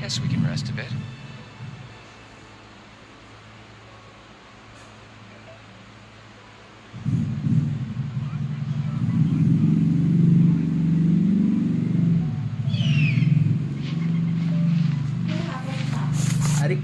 Guess we can rest a bit. Adik.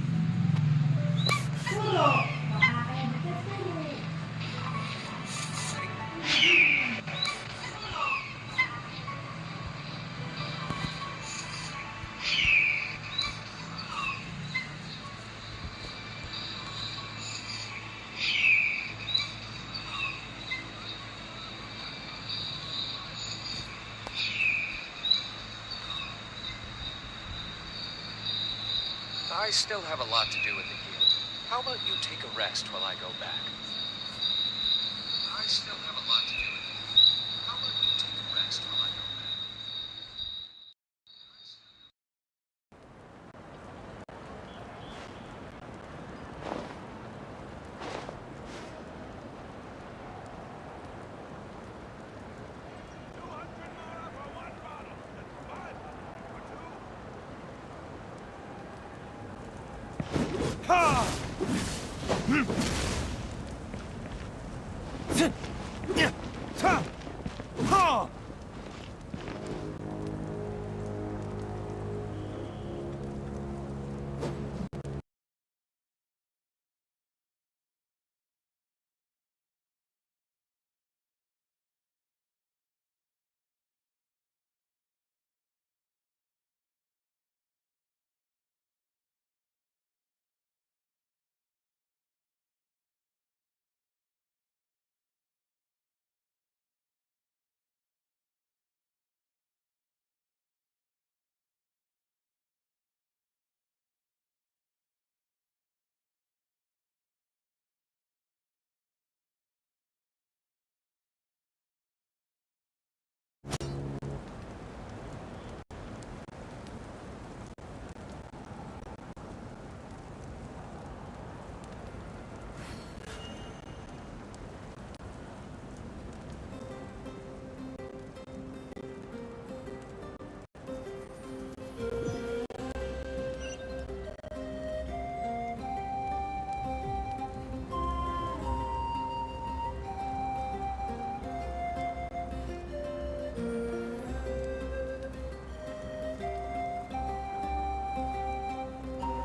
I still have a lot to do with the guild. How about you take a rest while I go back? I still have a lot to do with the guild. How about you take a rest while I go back?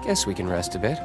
Guess we can rest a bit.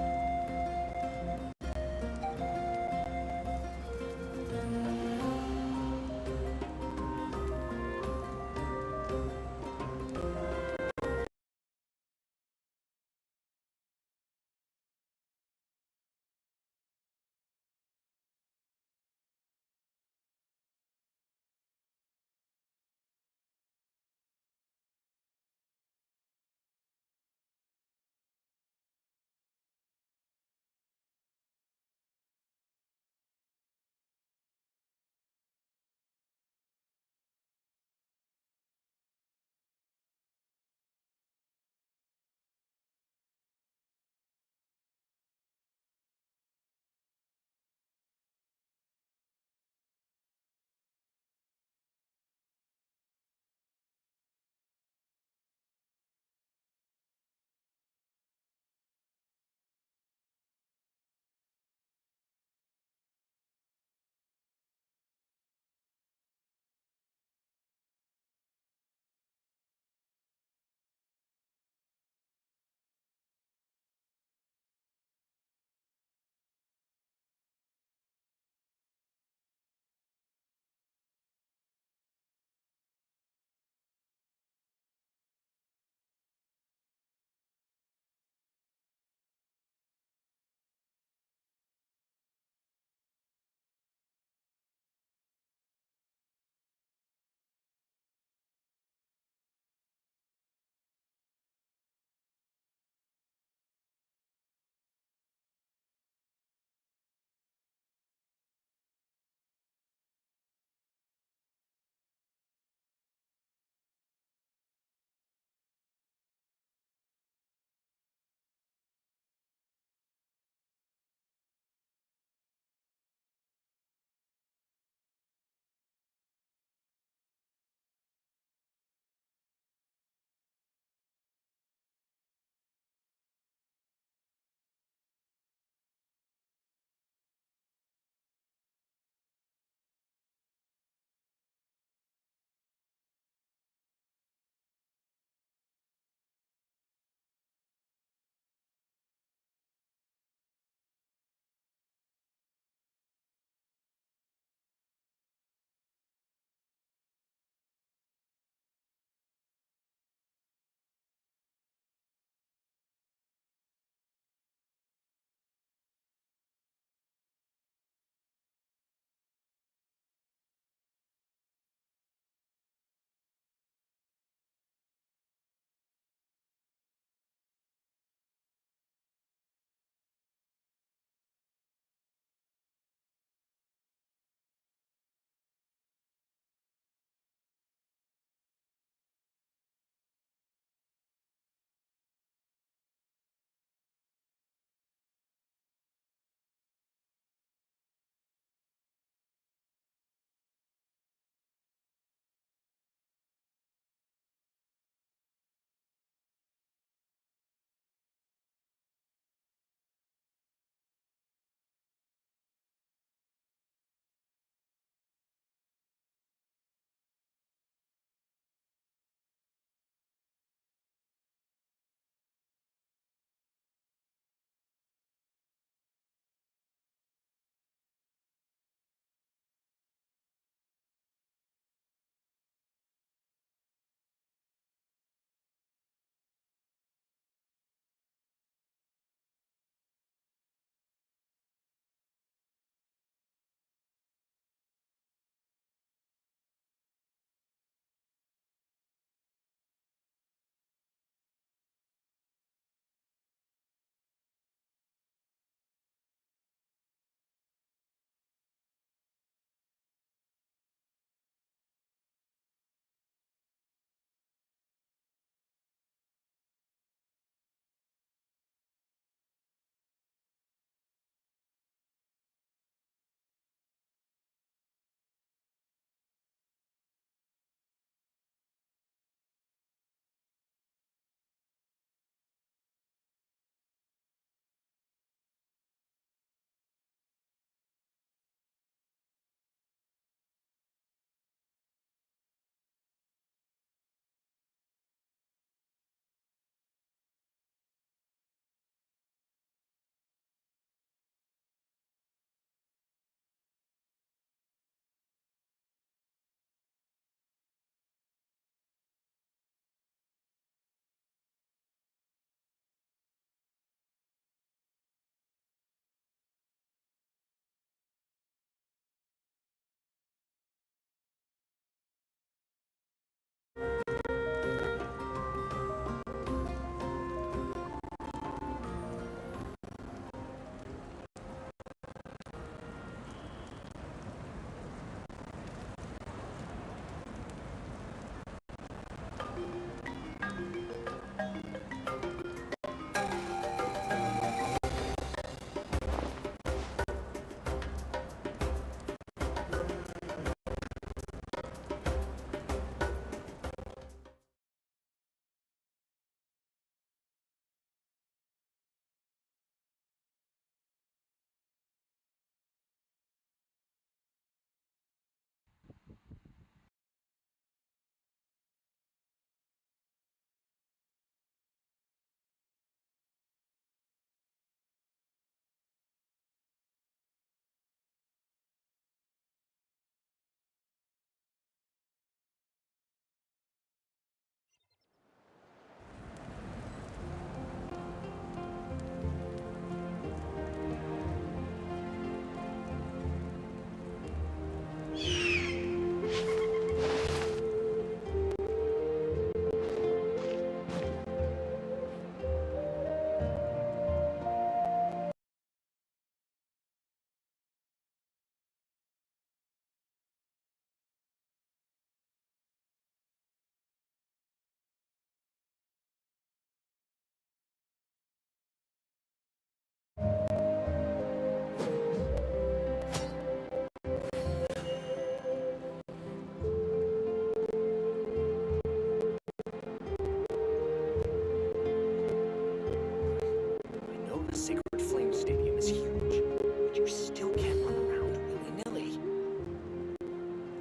The Sacred Flame Stadium is huge, but you still can't run around willy-nilly.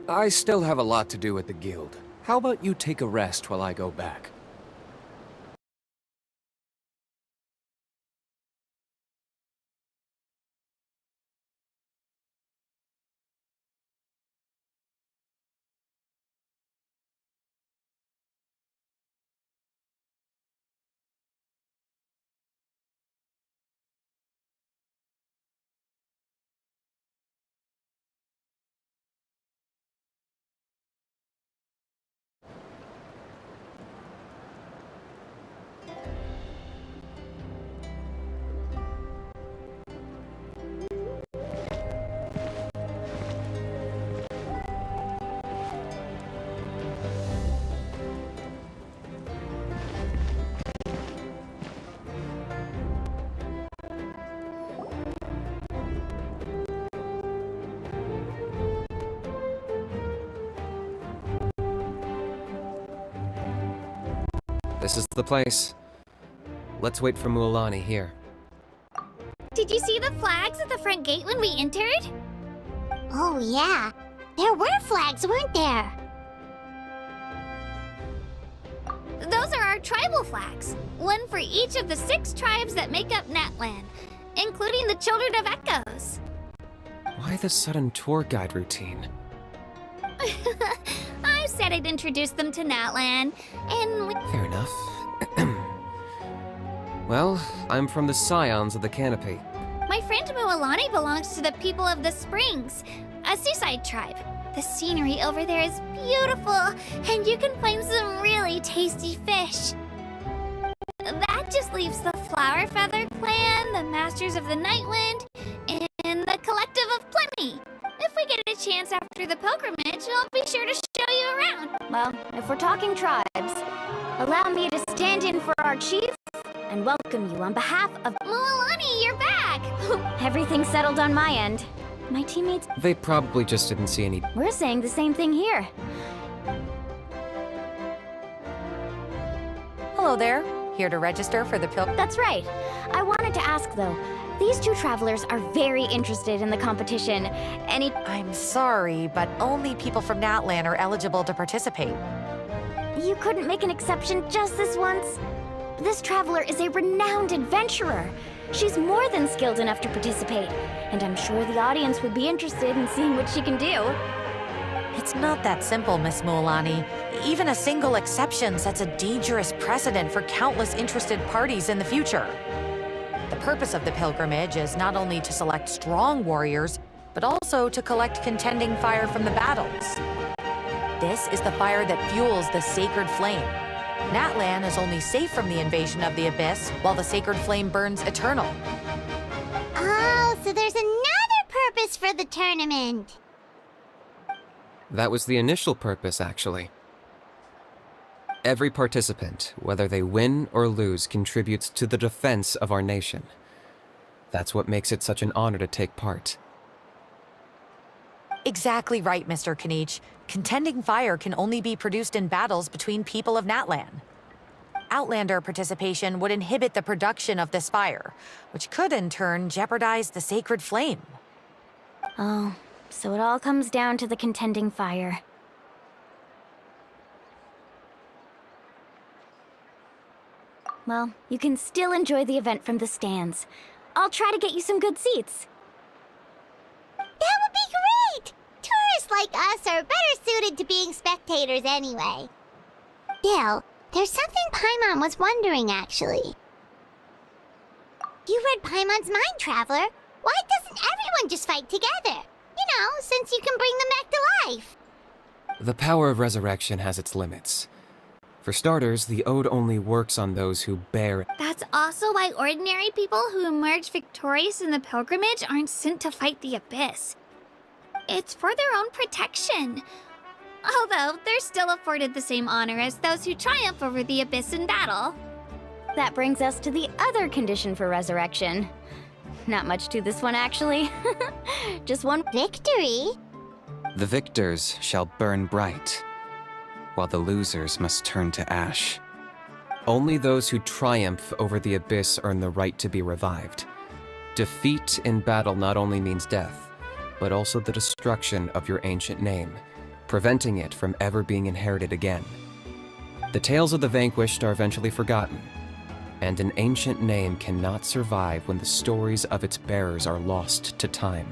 I still have a lot to do at the guild. How about you take a rest while I go back? This is the place. Let's wait for Mualani here. Did you see the flags at the front gate when we entered? Oh, yeah. There were flags, weren't there? Those are our tribal flags. One for each of the 6 tribes that make up Natlan, including the Children of Echoes. Why the sudden tour guide routine? I said I'd introduce them to Natlan, and we... Fair enough. Well, I'm from the Scions of the Canopy. My friend Mualani belongs to the people of the Springs, a seaside tribe. The scenery over there is beautiful, and you can find some really tasty fish. That just leaves the Flower Feather Clan, the Masters of the Nightwind, and the Collective of Plenty. If we get a chance after the pilgrimage, I'll be sure to show you around. Well, if we're talking tribes, allow me to stand in for our chief and welcome you on behalf of... Mualani, you're back! Everything settled on my end. My teammates... They probably just didn't see any... We're saying the same thing here. Hello there. Here to register for the That's right. I wanted to ask, though. These 2 travelers are very interested in the competition. I'm sorry, but only people from Natlan are eligible to participate. You couldn't make an exception just this once? This traveler is a renowned adventurer. She's more than skilled enough to participate, and I'm sure the audience would be interested in seeing what she can do. It's not that simple, Miss Mualani. Even a single exception sets a dangerous precedent for countless interested parties in the future. The purpose of the pilgrimage is not only to select strong warriors, but also to collect contending fire from the battles. This is the fire that fuels the sacred flame. Natlan is only safe from the invasion of the Abyss, while the sacred flame burns eternal. Oh, so there's another purpose for the tournament. That was the initial purpose, actually. Every participant, whether they win or lose, contributes to the defense of our nation. That's what makes it such an honor to take part. Exactly right, Mr. Kanich. Contending fire can only be produced in battles between people of Natlan. Outlander participation would inhibit the production of this fire, which could in turn jeopardize the sacred flame. Oh, so it all comes down to the contending fire. Well, you can still enjoy the event from the stands. I'll try to get you some good seats. That would be great! Tourists like us are better suited to being spectators anyway. Still, there's something Paimon was wondering, actually. You read Paimon's mind, Traveler. Why doesn't everyone just fight together? You know, since you can bring them back to life. The power of resurrection has its limits. For starters, the ode only works on those who bear... That's also why ordinary people who emerge victorious in the pilgrimage aren't sent to fight the Abyss. It's for their own protection. Although, they're still afforded the same honor as those who triumph over the Abyss in battle. That brings us to the other condition for resurrection. Not much to this one, actually. Just one Victory? The victors shall burn bright, while the losers must turn to ash. Only those who triumph over the abyss earn the right to be revived. Defeat in battle not only means death, but also the destruction of your ancient name, preventing it from ever being inherited again. The tales of the vanquished are eventually forgotten, and an ancient name cannot survive when the stories of its bearers are lost to time.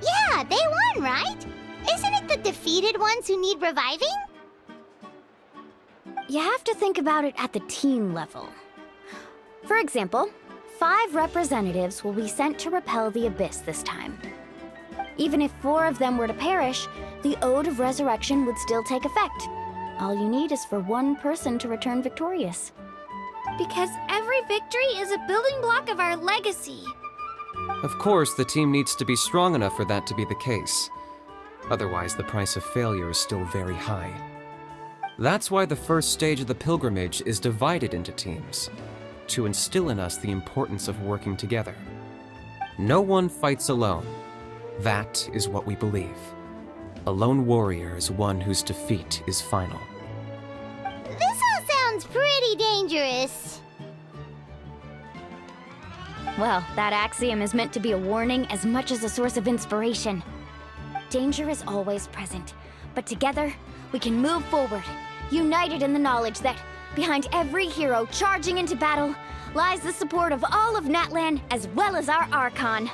Yeah, they won, right? Isn't it the defeated ones who need reviving? You have to think about it at the team level. For example, 5 representatives will be sent to repel the abyss this time. Even if 4 of them were to perish, the Ode of Resurrection would still take effect. All you need is for 1 person to return victorious. Because every victory is a building block of our legacy. Of course, the team needs to be strong enough for that to be the case. Otherwise, the price of failure is still very high. That's why the first stage of the pilgrimage is divided into teams, to instill in us the importance of working together. No one fights alone. That is what we believe. A lone warrior is one whose defeat is final. This all sounds pretty dangerous. Well, that axiom is meant to be a warning as much as a source of inspiration. Danger is always present, but together, we can move forward, united in the knowledge that behind every hero charging into battle lies the support of all of Natlan as well as our Archon.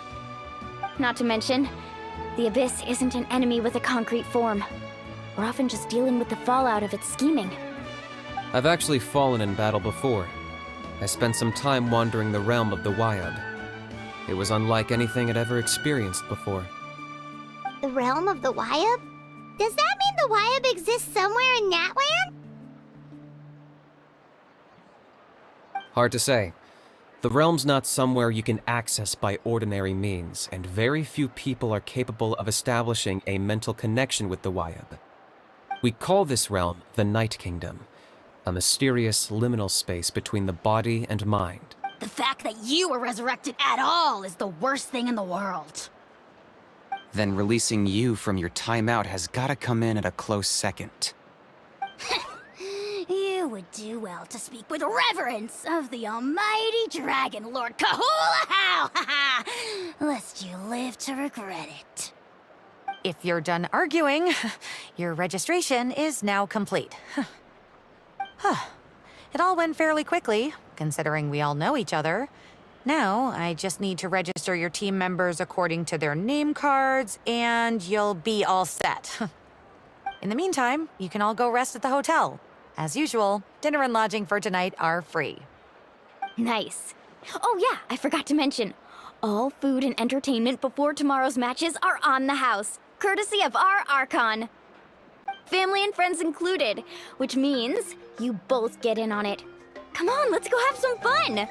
Not to mention, the Abyss isn't an enemy with a concrete form. We're often just dealing with the fallout of its scheming. I've actually fallen in battle before. I spent some time wandering the realm of the Wyab. It was unlike anything I'd ever experienced before. The realm of the Wyab? Does that mean the Wyab exists somewhere in Natlan? Hard to say. The realm's not somewhere you can access by ordinary means, and very few people are capable of establishing a mental connection with the Wyab. We call this realm the Night Kingdom, a mysterious liminal space between the body and mind. The fact that you were resurrected at all is the worst thing in the world. Then releasing you from your timeout has gotta come in at a close second. You would do well to speak with reverence of the almighty Dragon Lord Kahula-How! Lest you live to regret it. If you're done arguing, your registration is now complete. It all went fairly quickly, considering we all know each other. Now, I just need to register your team members according to their name cards, and you'll be all set. In the meantime, you can all go rest at the hotel. As usual, dinner and lodging for tonight are free. Nice. Oh yeah, I forgot to mention, all food and entertainment before tomorrow's matches are on the house, courtesy of our Archon. Family and friends included, which means you both get in on it. Come on, let's go have some fun!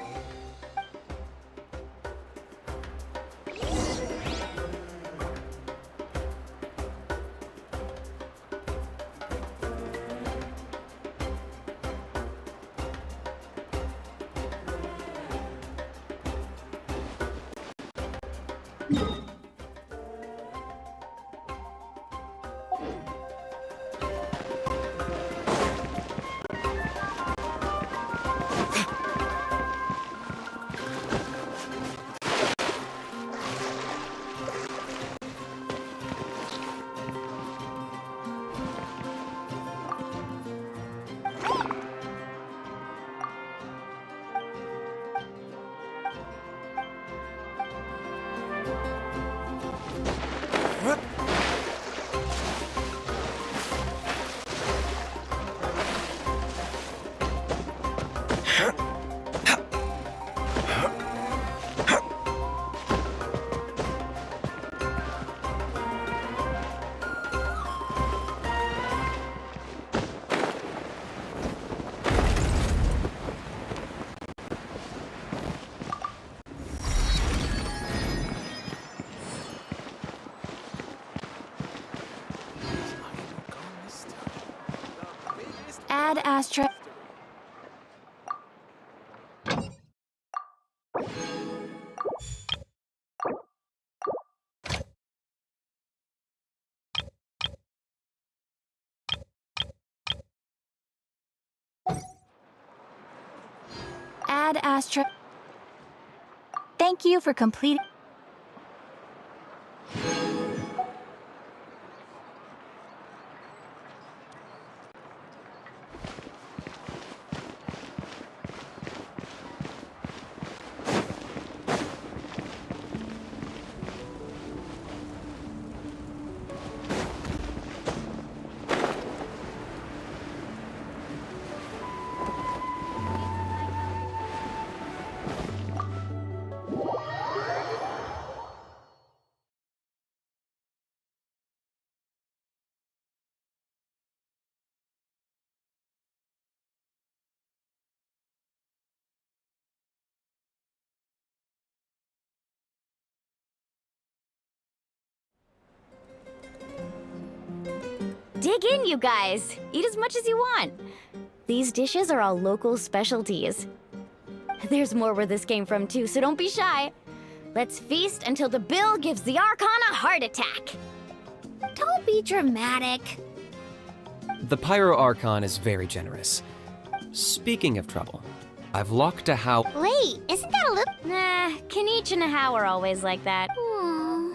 Add astra. Ad Astra. Thank you for completing. Dig in, you guys. Eat as much as you want. These dishes are all local specialties. There's more where this came from too, so don't be shy. Let's feast until the bill gives the Archon a heart attack. Don't be dramatic. The Pyro Archon is very generous. Speaking of trouble, I've locked a how. Wait, isn't that a little... Nah, Kinich and How are always like that. Hmm.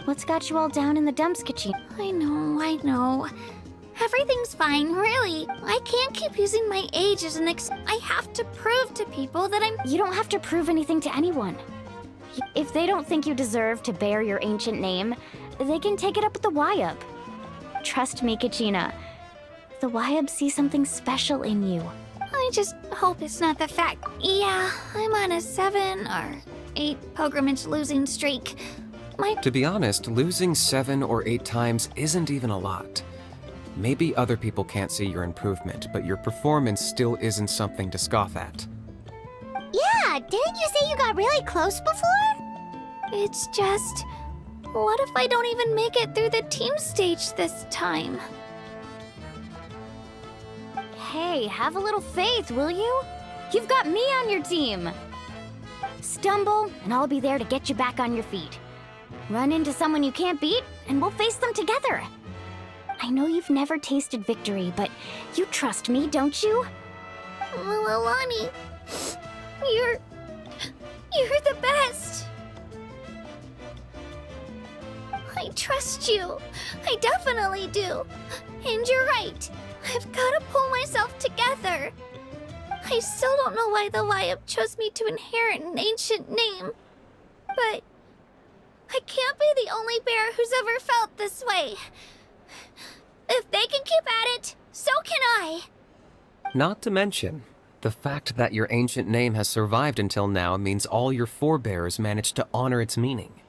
What's got you all down in the dumps, Kachin? I know. Everything's fine, really. I can't keep using my age as an I have to prove to people that I'm... You don't have to prove anything to anyone. If they don't think you deserve to bear your ancient name, they can take it up with the Wyub. Trust me, Kachina. The Wyub see something special in you. I just hope it's not the fact. Yeah, I'm on a 7 or 8 pilgrimage losing streak. To be honest, losing 7 or 8 times isn't even a lot. Maybe other people can't see your improvement, but your performance still isn't something to scoff at. Yeah, didn't you say you got really close before? It's just... What if I don't even make it through the team stage this time? Hey, have a little faith, will you? You've got me on your team. Stumble, and I'll be there to get you back on your feet. Run into someone you can't beat, and we'll face them together. I know you've never tasted victory, but you trust me, don't you? Alani, you're the best. I trust you. I definitely do. And you're right. I've got to pull myself together. I still don't know why the Wyub chose me to inherit an ancient name. But I can't be the only bear who's ever felt this way. If they can keep at it, so can I. Not to mention, the fact that your ancient name has survived until now means all your forebears managed to honor its meaning.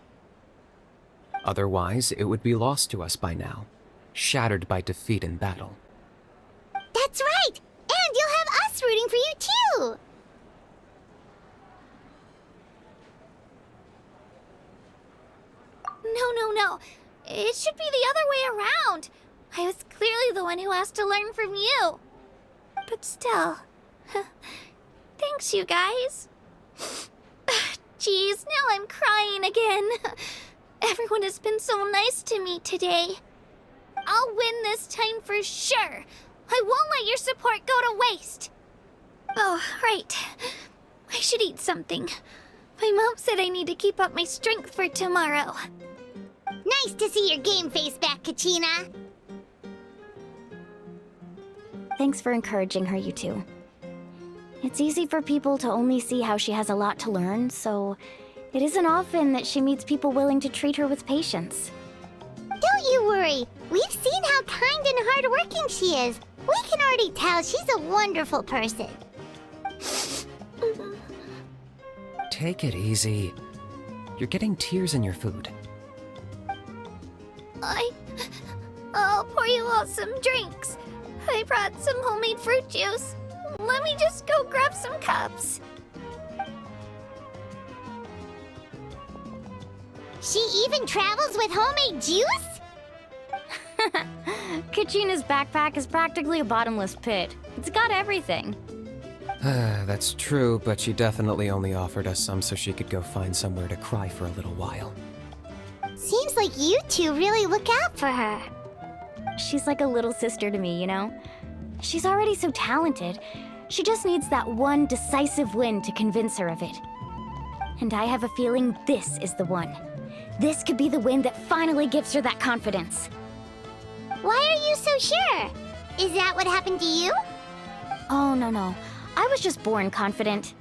Otherwise, it would be lost to us by now, shattered by defeat in battle. That's right! And you'll have us rooting for you too! No. It should be the other way around. I was clearly the one who asked to learn from you. But still, thanks you guys. Jeez, now I'm crying again. Everyone has been so nice to me today. I'll win this time for sure. I won't let your support go to waste. Oh, right. I should eat something. My mom said I need to keep up my strength for tomorrow. Nice to see your game face back, Kachina. Thanks for encouraging her, you two. It's easy for people to only see how she has a lot to learn, so it isn't often that she meets people willing to treat her with patience. Don't you worry. We've seen how kind and hardworking she is. We can already tell she's a wonderful person. Take it easy. You're getting tears in your food. I'll pour you all some drinks. I brought some homemade fruit juice. Let me just go grab some cups. She even travels with homemade juice? Kachina's backpack is practically a bottomless pit. It's got everything. That's true, but she definitely only offered us some so she could go find somewhere to cry for a little while. Seems like you two really look out for her. She's like a little sister to me, you know? She's already so talented. She just needs that one decisive win to convince her of it. And I have a feeling this is the one. This could be the win that finally gives her that confidence. Why are you so sure? Is that what happened to you? Oh, no. I was just born confident.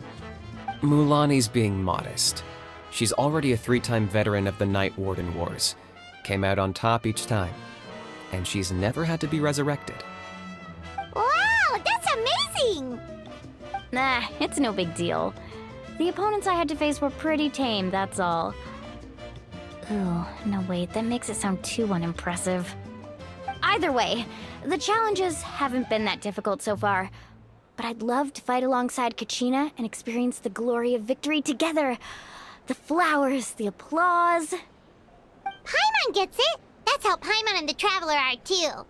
Mulani's being modest. She's already a 3-time veteran of the Night Warden Wars. Came out on top each time. And she's never had to be resurrected. Wow, that's amazing! Nah, it's no big deal. The opponents I had to face were pretty tame, that's all. Ooh, no wait, that makes it sound too unimpressive. Either way, the challenges haven't been that difficult so far. But I'd love to fight alongside Kachina and experience the glory of victory together. The flowers, the applause. Paimon gets it! That's how Paimon and the Traveler are too.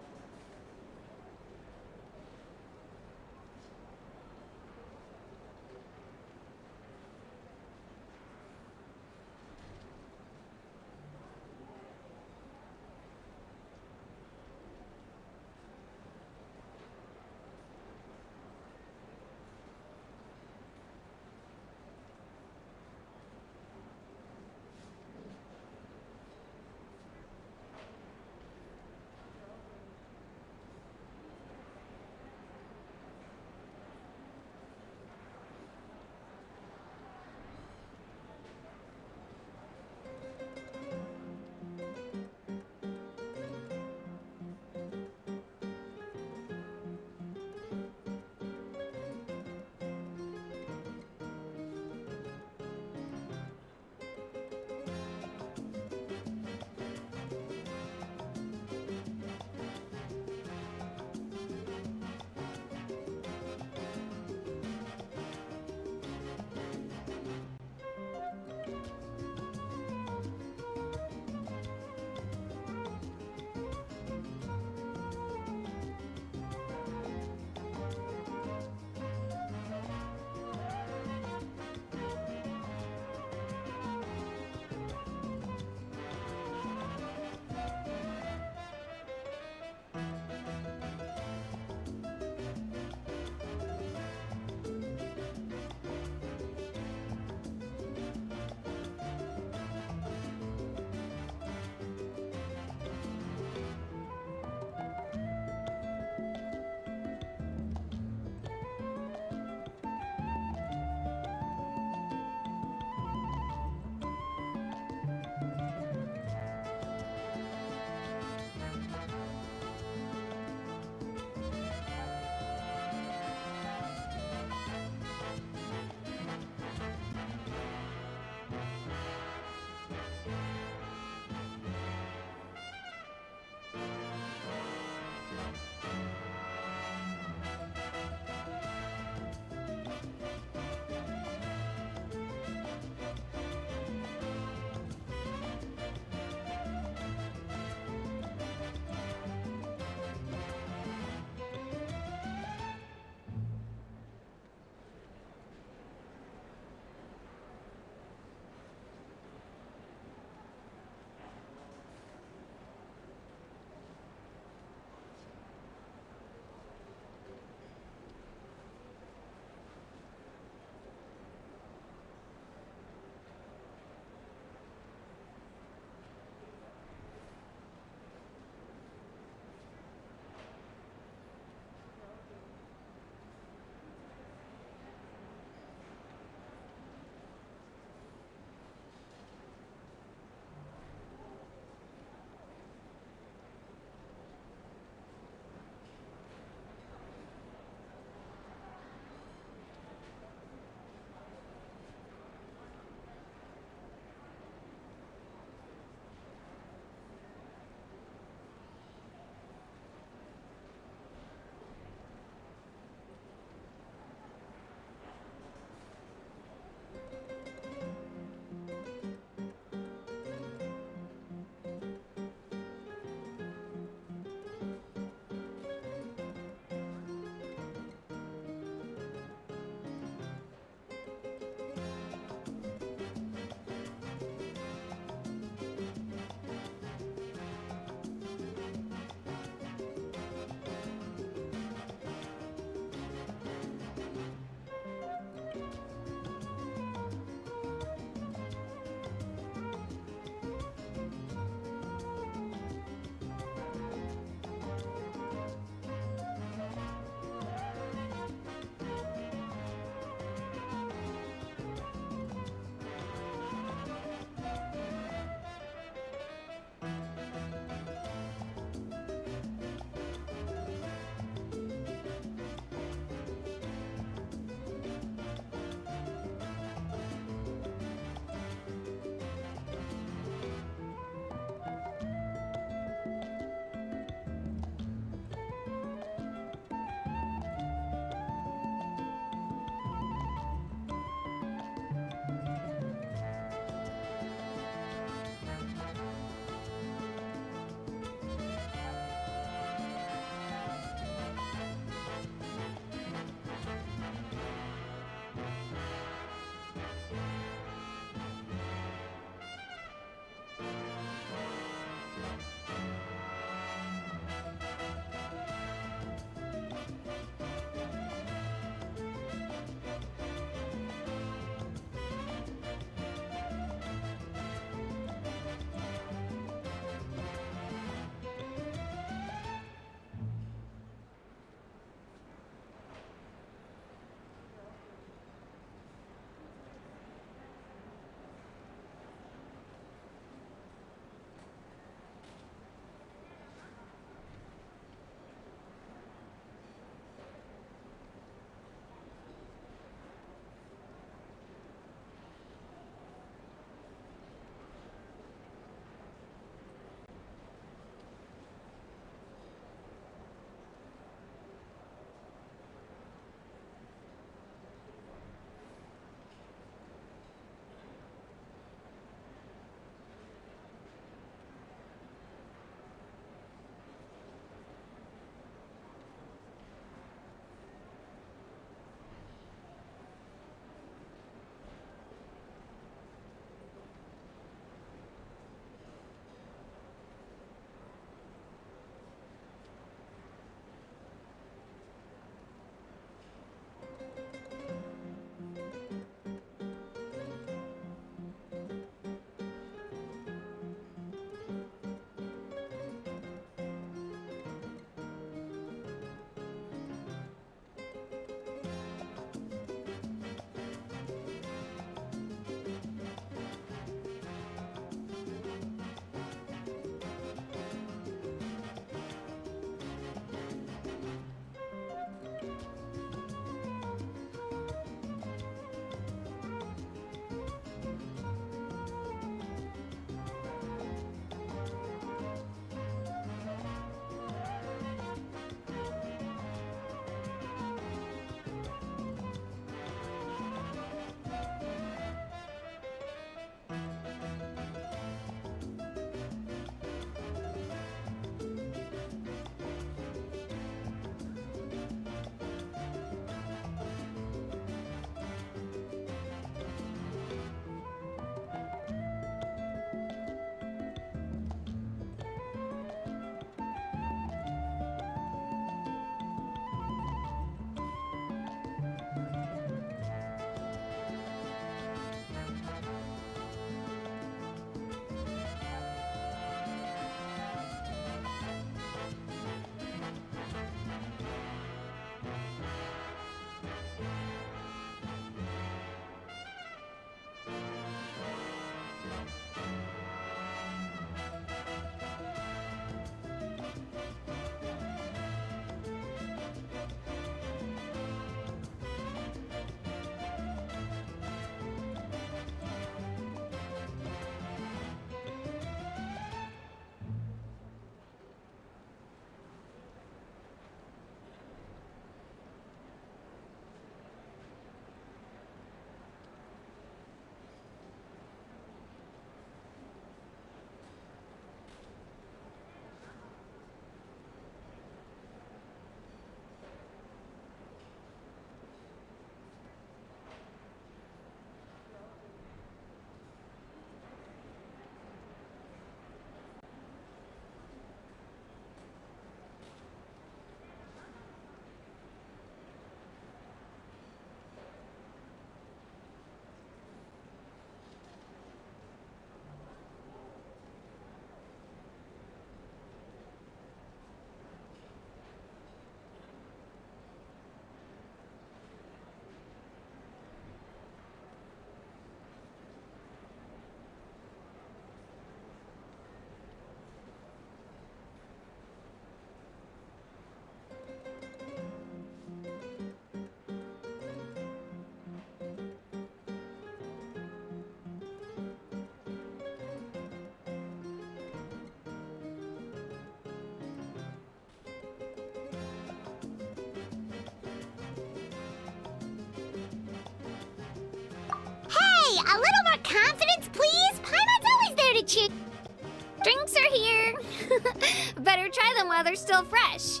try them while they're still fresh.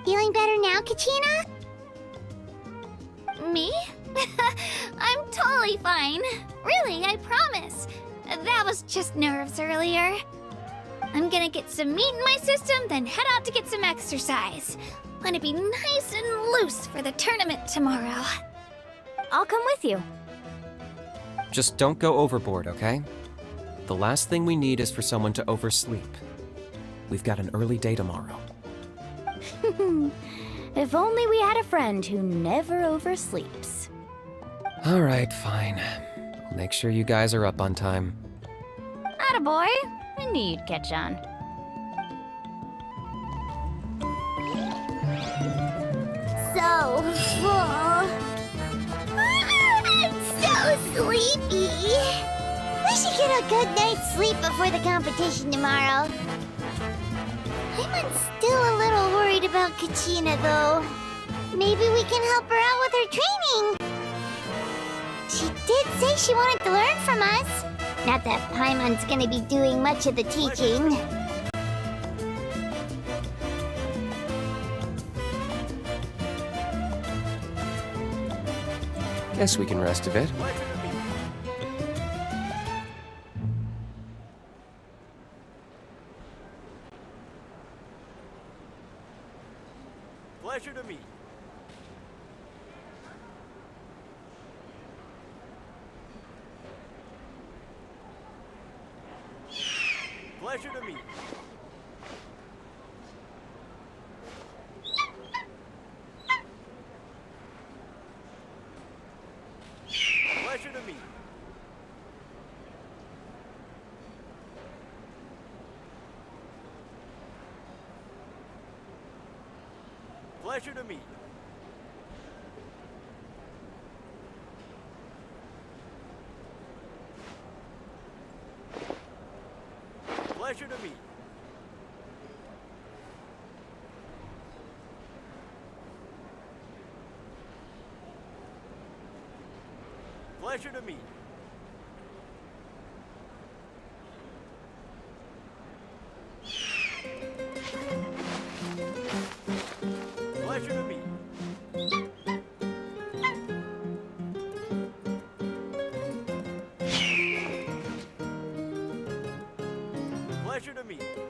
Feeling better now, Kachina? Me? I'm totally fine. Really, I promise. That was just nerves earlier. I'm gonna get some meat in my system, then head out to get some exercise. Wanna be nice and loose for the tournament tomorrow. I'll come with you. Just don't go overboard, okay? The last thing we need is for someone to oversleep. We've got an early day tomorrow. If only we had a friend who never oversleeps. All right, fine. I'll make sure you guys are up on time. Attaboy. I knew you'd catch on. So full. I'm so sleepy. We should get a good night's sleep before the competition tomorrow. I'm still a little worried about Kachina, though. Maybe we can help her out with her training. She did say she wanted to learn from us. Not that Paimon's gonna be doing much of the teaching. Guess we can rest a bit. Pleasure to meet you. Pleasure to meet you. Pleasure to meet you. Pleasure to meet you. Pleasure to meet you. Pleasure to meet you. Pleasure to meet you. Pleasure to meet you.